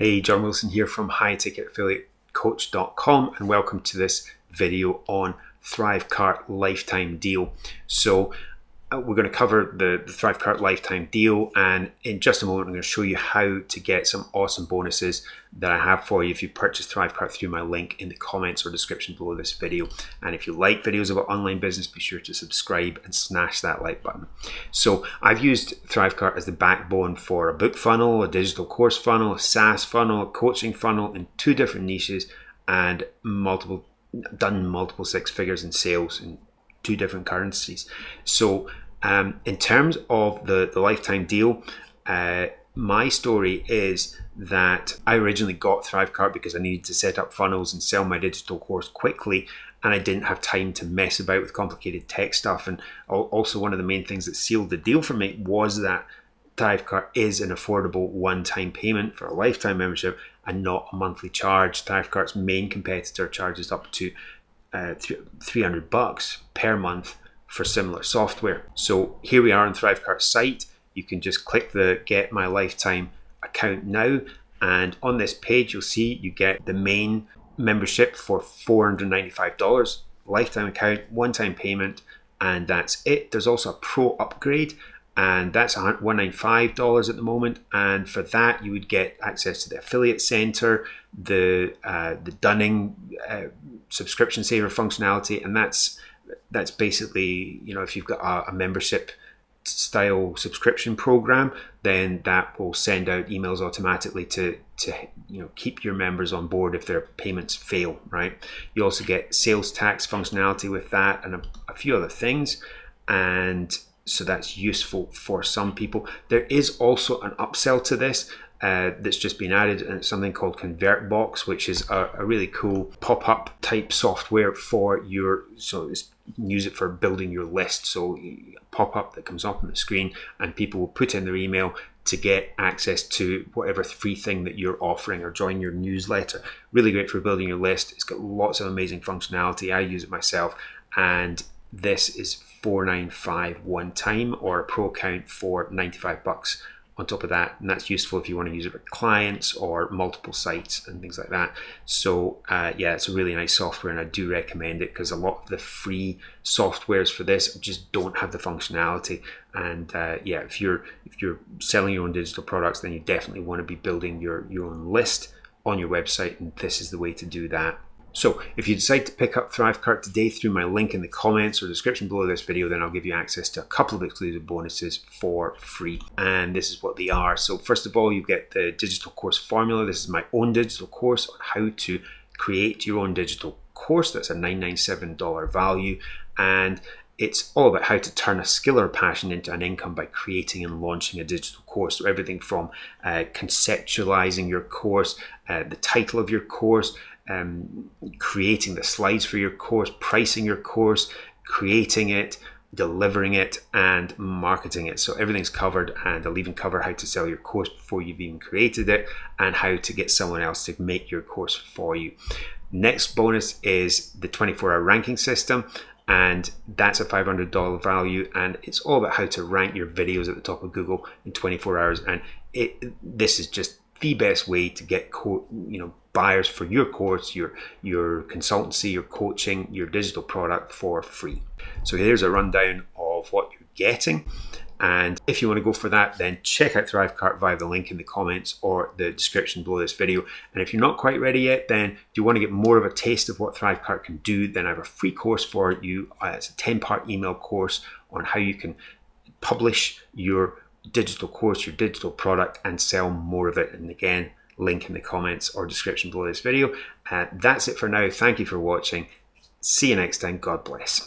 Hey, John Wilson here from highthicketaffiliatecoach.com and welcome to this video on ThriveCart Lifetime Deal. So we're going to cover the ThriveCart Lifetime Deal, and in just a moment I'm going to show you how to get some awesome bonuses that I have for you if you purchase ThriveCart through my link in the comments or description below this video. And if you like videos about online business, be sure to subscribe and smash that like button. So I've used ThriveCart as the backbone for a book funnel, a digital course funnel, a SaaS funnel, a coaching funnel in 2 different niches, and done multiple 6 figures in sales in 2 different currencies. So in terms of the lifetime deal, my story is that I originally got ThriveCart because I needed to set up funnels and sell my digital course quickly, and I didn't have time to mess about with complicated tech stuff. And also one of the main things that sealed the deal for me was that ThriveCart is an affordable one-time payment for a lifetime membership and not a monthly charge. ThriveCart's main competitor charges up to $300 per month for similar software. So here we are on ThriveCart's site. You can just click the Get My Lifetime Account Now, and on this page you'll see you get the main membership for $495, lifetime account, one-time payment, and that's it. There's also a pro upgrade, and that's $195 at the moment, and for that you would get access to the affiliate center, the Dunning subscription saver functionality, and that's basically, you know, if you've got a membership style subscription program, then that will send out emails automatically to keep your members on board if their payments fail, right? You also get sales tax functionality with that and a few other things, and so that's useful for some people. There is also an upsell to this that's just been added, and it's something called ConvertBox, which is a really cool pop-up type software for you can use it for building your list. So a pop-up that comes up on the screen, and people will put in their email to get access to whatever free thing that you're offering or join your newsletter. Really great for building your list. It's got lots of amazing functionality. I use it myself, and this is $495 one time, or a pro account for $95 on top of that, and that's useful if you want to use it with clients or multiple sites and things like that. So yeah, it's a really nice software, and I do recommend it because a lot of the free softwares for this just don't have the functionality. And yeah, if you're selling your own digital products, then you definitely want to be building your own list on your website, and this is the way to do that. So if you decide to pick up ThriveCart today through my link in the comments or description below this video, then I'll give you access to a couple of exclusive bonuses for free. And this is what they are. So first of all, you get the digital course formula. This is my own digital course on how to create your own digital course. That's a $997 value. And it's all about how to turn a skill or passion into an income by creating and launching a digital course. So everything from conceptualizing your course, the title of your course, creating the slides for your course, pricing your course, creating it, delivering it, and marketing it. So everything's covered, and I'll even cover how to sell your course before you've even created it, and how to get someone else to make your course for you. Next bonus is the 24-hour ranking system, and that's a $500 value, and it's all about how to rank your videos at the top of Google in 24 hours. And this is just the best way to get buyers for your course, your consultancy, your coaching, your digital product for free. So here's a rundown of what you're getting. And if you want to go for that, then check out ThriveCart via the link in the comments or the description below this video. And if you're not quite ready yet, then if you want to get more of a taste of what ThriveCart can do, then I have a free course for you. It's a 10-part email course on how you can publish your digital course, your digital product, and sell more of it. And again, link in the comments or description below this video. That's it for now. Thank you for watching. See you next time. God bless.